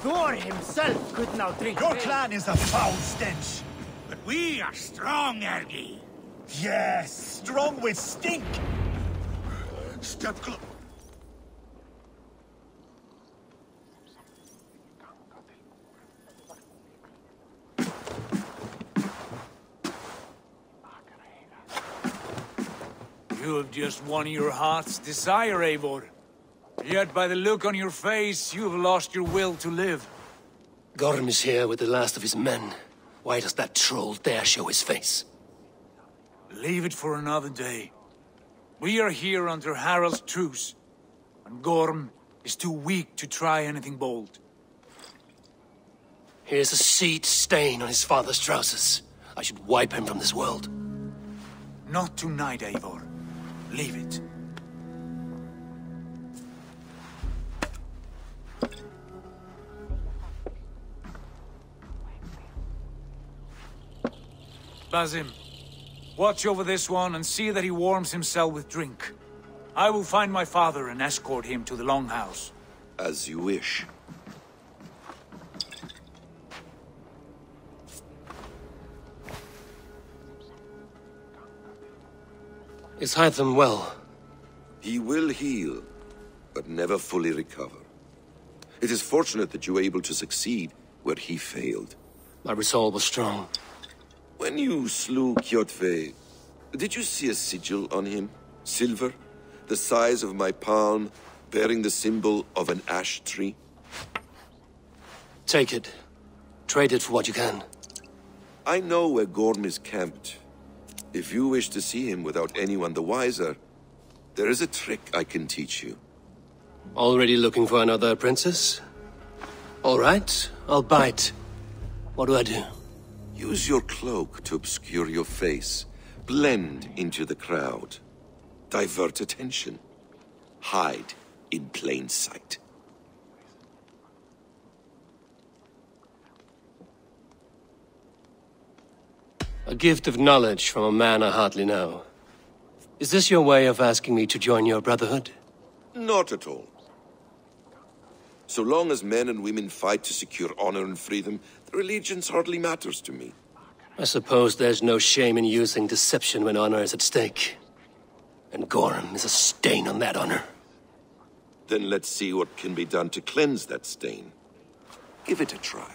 Thor himself could not drink. Your clan is a foul stench. But we are strong, Ergi. Yes, strong with stink. Step close. You have just won your heart's desire, Eivor. Yet by the look on your face, you have lost your will to live. Gorm is here with the last of his men. Why does that troll dare show his face? Leave it for another day. We are here under Harald's truce, and Gorm is too weak to try anything bold. Here's a seed stain on his father's trousers. I should wipe him from this world. Not tonight, Eivor. Leave it. Basim, watch over this one and see that he warms himself with drink. I will find my father and escort him to the Longhouse. As you wish. Is Hytham well? He will heal, but never fully recover. It is fortunate that you were able to succeed where he failed. My resolve was strong. When you slew Kjotve, did you see a sigil on him? Silver? The size of my palm, bearing the symbol of an ash tree? Take it. Trade it for what you can. I know where Gorm is camped. If you wish to see him without anyone the wiser, there is a trick I can teach you. Already looking for another princess? All right, I'll bite. What do I do? Use your cloak to obscure your face. Blend into the crowd. Divert attention. Hide in plain sight. A gift of knowledge from a man I hardly know. Is this your way of asking me to join your brotherhood? Not at all. So long as men and women fight to secure honor and freedom, their allegiance hardly matters to me. I suppose there's no shame in using deception when honor is at stake. And Gorm is a stain on that honor. Then let's see what can be done to cleanse that stain. Give it a try.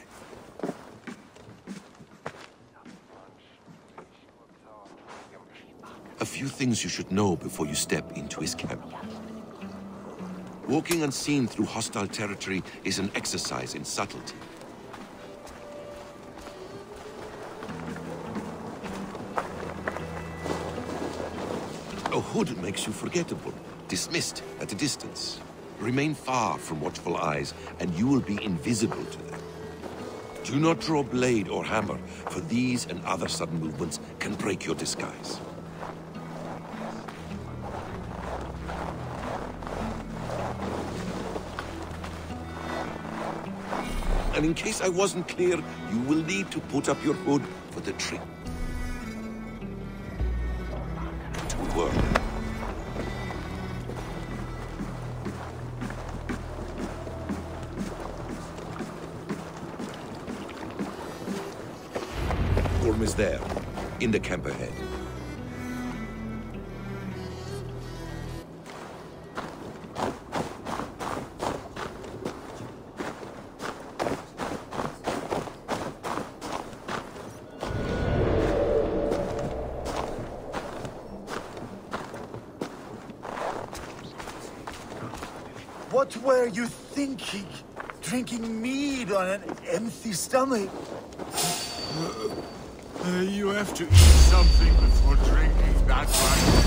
A few things you should know before you step into his camp. Walking unseen through hostile territory is an exercise in subtlety. A hood makes you forgettable, dismissed at a distance. Remain far from watchful eyes, and you will be invisible to them. Do not draw blade or hammer, for these and other sudden movements can break your disguise. And in case I wasn't clear, you will need to put up your hood for the trick to work. Gorm is there, in the camp ahead. What were you thinking? Drinking mead on an empty stomach? You have to eat something before drinking that much.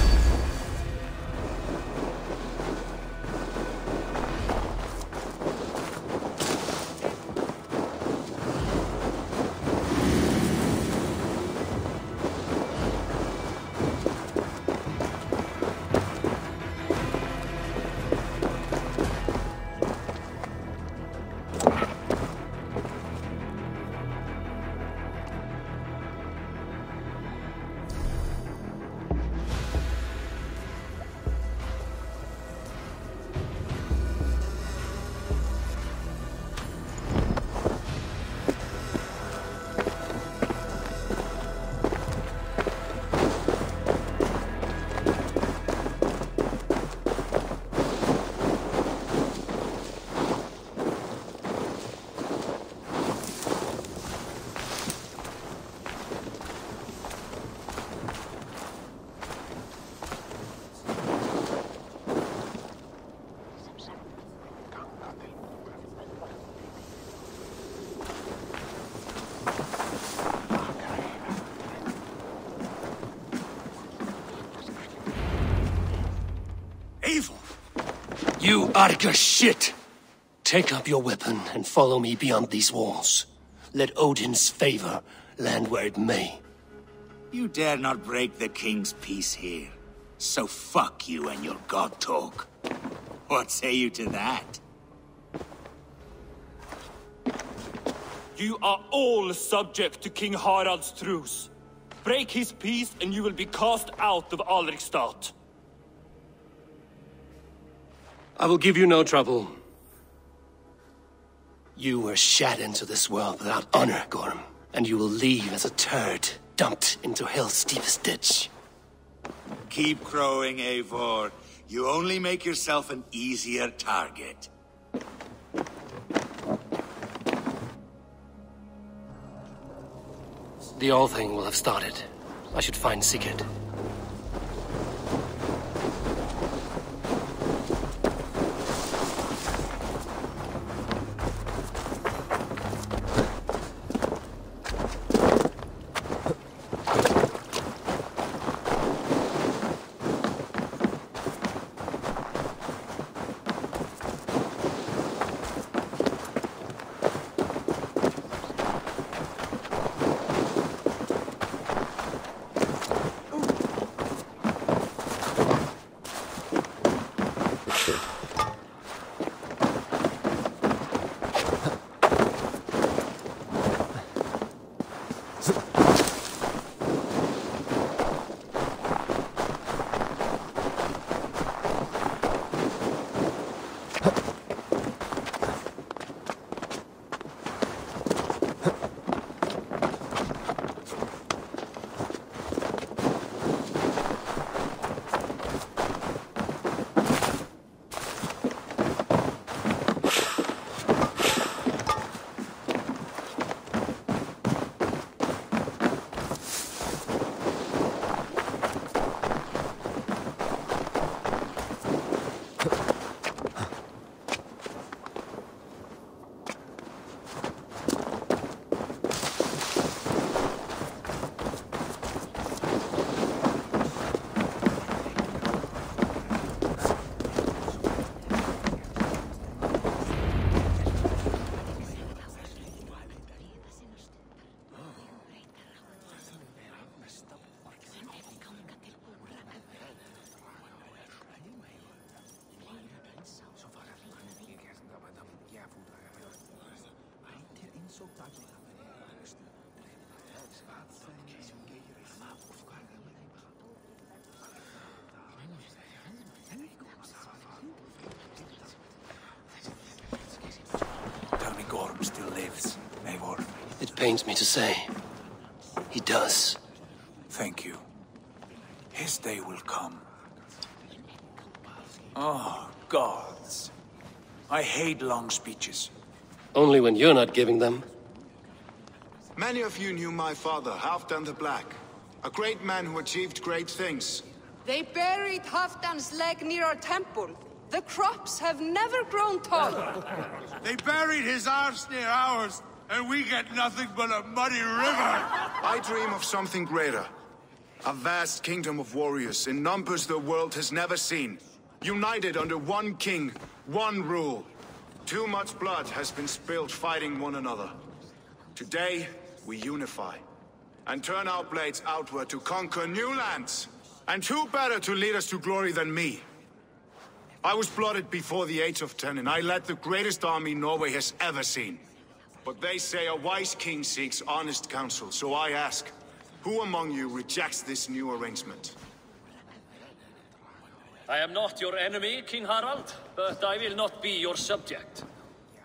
You Arka shit! Take up your weapon and follow me beyond these walls. Let Odin's favor land where it may. You dare not break the king's peace here. So fuck you and your god talk. What say you to that? You are all subject to King Harald's truce. Break his peace and you will be cast out of Alrikstad. I will give you no trouble. You were shat into this world without honor, Gorm, and you will leave as a turd dumped into hell's deepest ditch. Keep crowing, Eivor. You only make yourself an easier target. The All Thing will have started. I should find Sigurd. Tell me Gorm still lives, Eivor. It pains me to say. He does. Thank you. His day will come. Oh, gods. I hate long speeches. Only when you're not giving them. Many of you knew my father, Halfdan the Black. A great man who achieved great things. They buried Halfdan's leg near our temple. The crops have never grown tall. They buried his arse near ours, and we get nothing but a muddy river. I dream of something greater. A vast kingdom of warriors in numbers the world has never seen. United under one king, one rule. Too much blood has been spilled fighting one another. Today, we unify. And turn our blades outward to conquer new lands. And who better to lead us to glory than me? I was blooded before the age of 10, and I led the greatest army Norway has ever seen. But they say a wise king seeks honest counsel, so I ask, who among you rejects this new arrangement? I am not your enemy, King Harald, but I will not be your subject.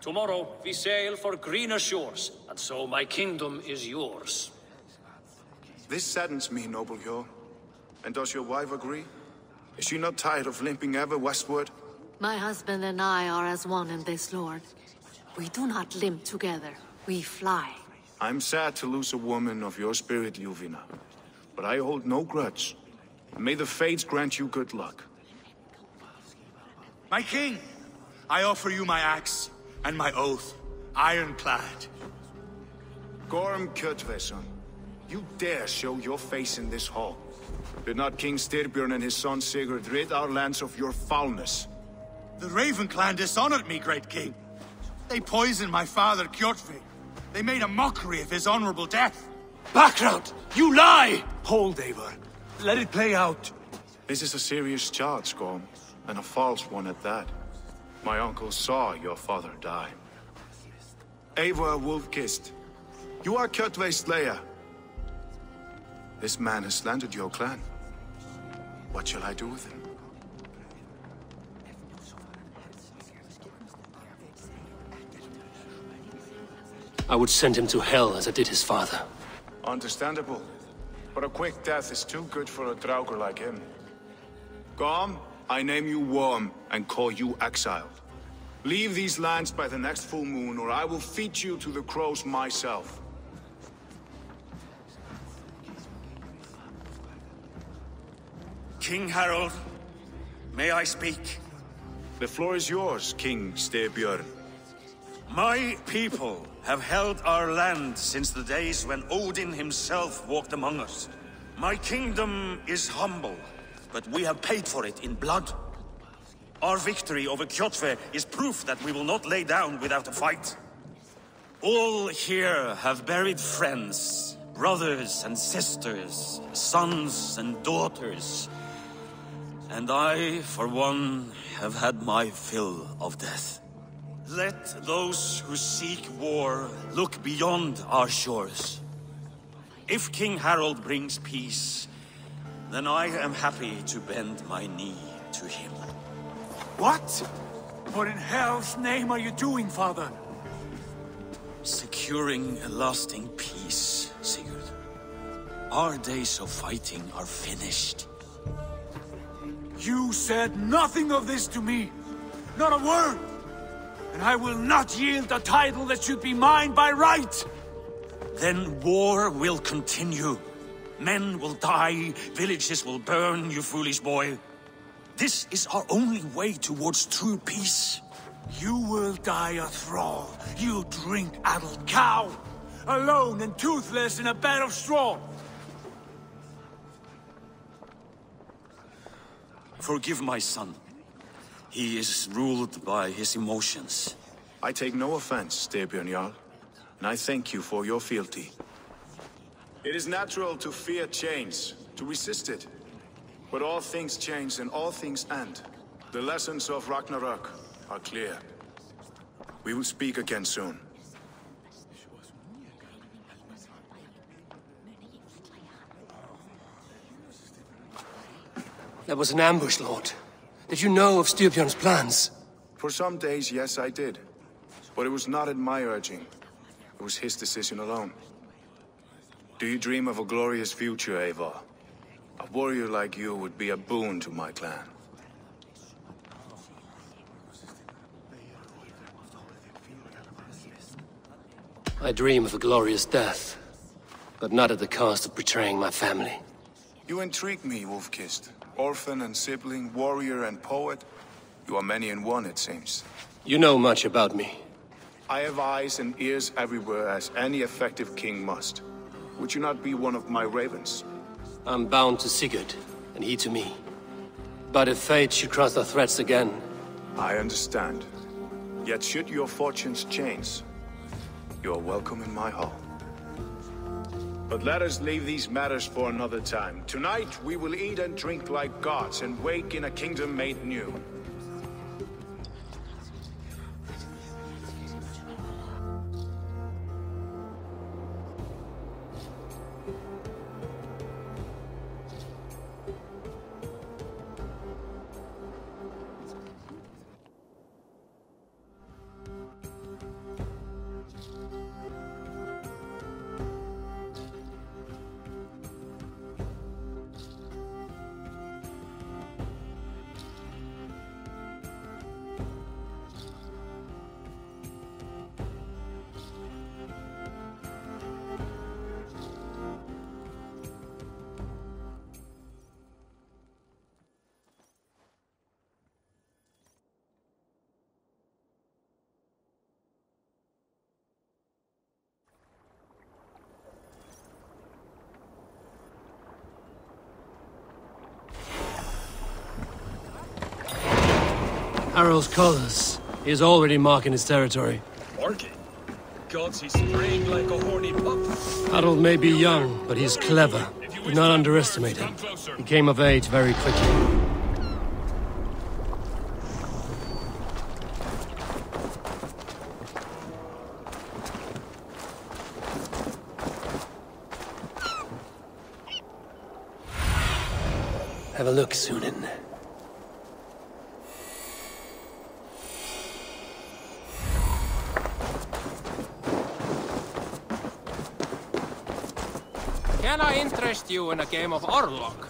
Tomorrow we sail for greener shores, and so my kingdom is yours. This saddens me, noble Hjor. And does your wife agree? Is she not tired of limping ever westward? My husband and I are as one in this, Lord. We do not limp together, we fly. I'm sad to lose a woman of your spirit, Ljuvina. But I hold no grudge. May the fates grant you good luck. My king, I offer you my axe and my oath, ironclad. Gorm Kjotveson, you dare show your face in this hall. Did not King Styrbjörn and his son Sigurd rid our lands of your foulness? The Raven clan dishonored me, great king. They poisoned my father, Kjotve. They made a mockery of his honorable death. Background! You lie! Hold, Eivor. Let it play out. This is a serious charge, Gorm, and a false one at that. My uncle saw your father die. Eivor Wolf-Kissed, you are Kjotve's slayer. This man has slandered your clan. What shall I do with him? I would send him to hell as I did his father. Understandable. But a quick death is too good for a Draugr like him. Gorm, I name you Worm and call you exiled. Leave these lands by the next full moon, or I will feed you to the crows myself. King Harald, may I speak? The floor is yours, King Styrbjörn. My people have held our land since the days when Odin himself walked among us. My kingdom is humble, but we have paid for it in blood. Our victory over Kjotve is proof that we will not lay down without a fight. All here have buried friends, brothers and sisters, sons and daughters. And I, for one, have had my fill of death. Let those who seek war look beyond our shores. If King Harald brings peace, then I am happy to bend my knee to him. What? What in hell's name are you doing, father? Securing a lasting peace, Sigurd. Our days of fighting are finished. You said nothing of this to me. Not a word. And I will not yield a title that should be mine by right. Then war will continue. Men will die, villages will burn, you foolish boy. This is our only way towards true peace. You will die a thrall. You drink-addled cow. Alone and toothless in a bed of straw. Forgive my son. He is ruled by his emotions. I take no offense, Styrbjörn Jarl, and I thank you for your fealty. It is natural to fear change, to resist it. But all things change and all things end. The lessons of Ragnarok are clear. We will speak again soon. That was an ambush, Lord. Did you know of Styrbjörn's plans? For some days, yes, I did. But it was not at my urging. It was his decision alone. Do you dream of a glorious future, Eivor? A warrior like you would be a boon to my clan. I dream of a glorious death, but not at the cost of betraying my family. You intrigue me, Wolf-Kissed. Orphan and sibling, warrior and poet. You are many in one, it seems. You know much about me. I have eyes and ears everywhere, as any effective king must. Would you not be one of my ravens? I'm bound to Sigurd, and he to me. But if fate should cross our threats again... I understand. Yet should your fortunes change, you are welcome in my hall. But let us leave these matters for another time. Tonight, we will eat and drink like gods and wake in a kingdom made new. Harald's colours. He is already marking his territory. Marking? Gods, he's spraying like a horny pup. Harold may be young, but he's clever. Do not underestimate him. He came of age very quickly. Have a look, Sunan. Can I interest you in a game of Orlok?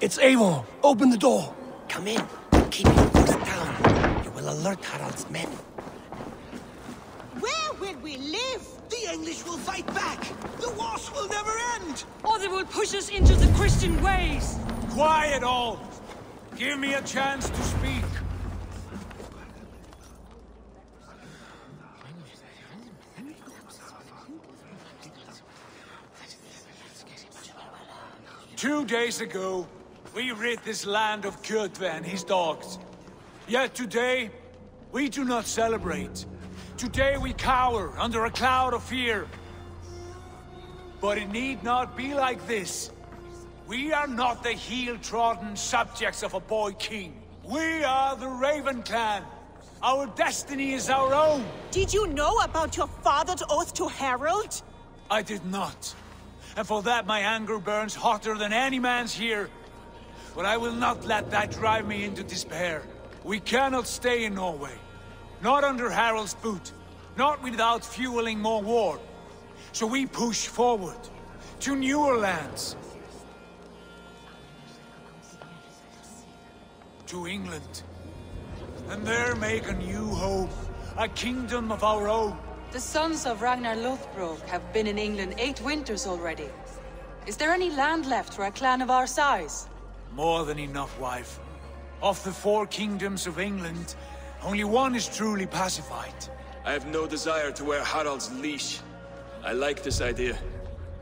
It's Eivor! Open the door! Come in. Keep your voice down. You will alert Harald's men. Where will we live? The English will fight back! The wars will never end! Or they will push us into the Christian ways! Quiet all! Give me a chance to speak. Two days ago, we rid this land of Kjotve and his dogs. Yet today, we do not celebrate. Today we cower under a cloud of fear. But it need not be like this. We are not the heel-trodden subjects of a boy king. We are the Raven clan. Our destiny is our own. Did you know about your father's oath to Harald? I did not. And for that my anger burns hotter than any man's here. But I will not let that drive me into despair. We cannot stay in Norway. Not under Harald's boot. Not without fueling more war. So we push forward. To newer lands. To England. And there make a new home. A kingdom of our own. The sons of Ragnar Lothbrok have been in England 8 winters already. Is there any land left for a clan of our size? More than enough, wife. Of the 4 kingdoms of England, only one is truly pacified. I have no desire to wear Harald's leash. I like this idea.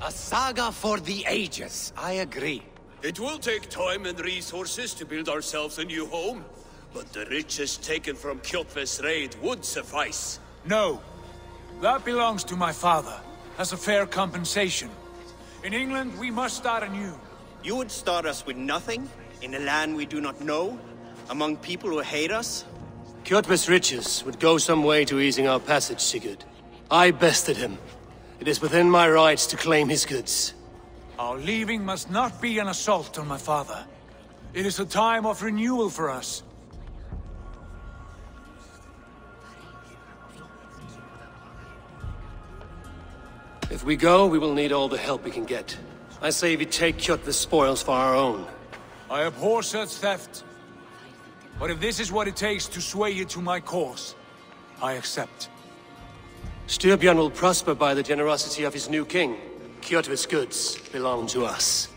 A saga for the ages, I agree. It will take time and resources to build ourselves a new home, but the riches taken from Kjotve's raid would suffice. No. That belongs to my father, as a fair compensation. In England, we must start anew. You would start us with nothing? In a land we do not know? Among people who hate us? Kjotve's riches would go some way to easing our passage, Sigurd. I bested him. It is within my rights to claim his goods. Our leaving must not be an assault on my father. It is a time of renewal for us. If we go, we will need all the help we can get. I say we take Kjotve's spoils for our own. I abhor such theft. But if this is what it takes to sway you to my cause, I accept. Styrbjörn will prosper by the generosity of his new king. Kjotve's goods belong to us.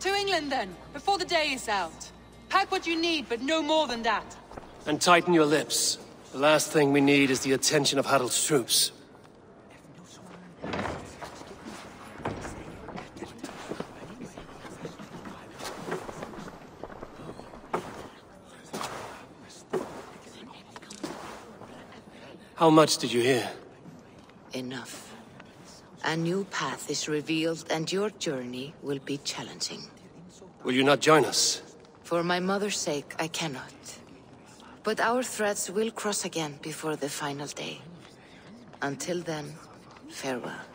To England then, before the day is out. Pack what you need, but no more than that. And tighten your lips. The last thing we need is the attention of Harald's troops. How much did you hear? Enough. A new path is revealed and your journey will be challenging. Will you not join us? For my mother's sake, I cannot. But our threads will cross again before the final day. Until then, farewell.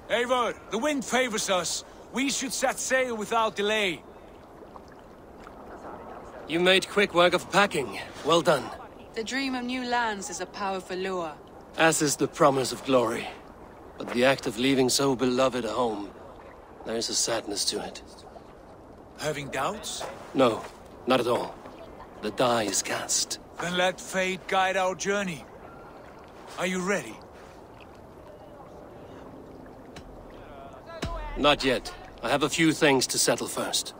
Eivor, the wind favors us. We should set sail without delay. You made quick work of packing. Well done. The dream of new lands is a powerful lure. As is the promise of glory. But the act of leaving so beloved a home, there's a sadness to it. Having doubts? No, not at all. The die is cast. Then let fate guide our journey. Are you ready? Not yet. I have a few things to settle first.